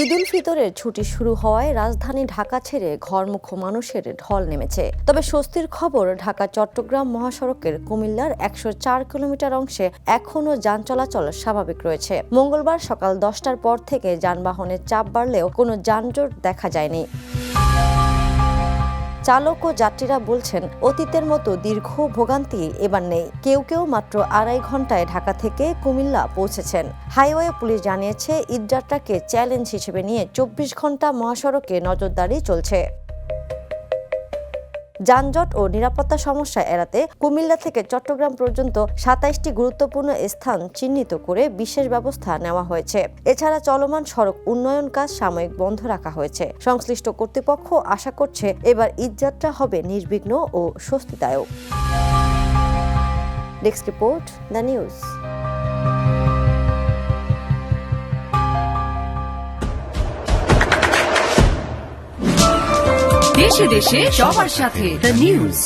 ঈদ উল ফিতরের ছুটি শুরু হওয়ায় রাজধানী ঢাকা ছেড়ে ঘরমুখো মানুষের ঢল নেমেছে। তবে স্বস্তির খবর, ঢাকা চট্টগ্রাম মহাসড়কের কুমিল্লার ১০৪ কিলোমিটার অংশে এখনও যান চলাচল স্বাভাবিক রয়েছে। মঙ্গলবার সকাল ১০টার পর থেকে যানবাহনের চাপ বাড়লেও কোনো যানজট দেখা যায়নি। চালক ও যাত্রীরা বলছেন, অতীতের মতো দীর্ঘ ভোগান্তি এবার নেই। কেউ কেউ মাত্র ২.৫ ঘন্টায় ঢাকা থেকে কুমিল্লা পৌঁছেছেন। হাইওয়ে পুলিশ জানিয়েছে, ঈদযাত্রাকে চ্যালেঞ্জ হিসেবে নিয়ে ২৪ ঘন্টা মহাসড়কে নজরদারি চলছে। যানজট ও নিরাপত্তা সমস্যা এড়াতে কুমিল্লা থেকে চট্টগ্রাম পর্যন্ত ২৭টি গুরুত্বপূর্ণ স্থান চিহ্নিত করে বিশেষ ব্যবস্থা নেওয়া হয়েছে। এছাড়া চলমান সড়ক উন্নয়ন কাজ সাময়িক বন্ধ রাখা হয়েছে। সংশ্লিষ্ট কর্তৃপক্ষ আশা করছে, এবার ঈদযাত্রা হবে নির্বিঘ্ন ও স্বস্তিদায়ক। Desk report, the news. দেশে দেশে সবার সাথে দ্য নিউজ।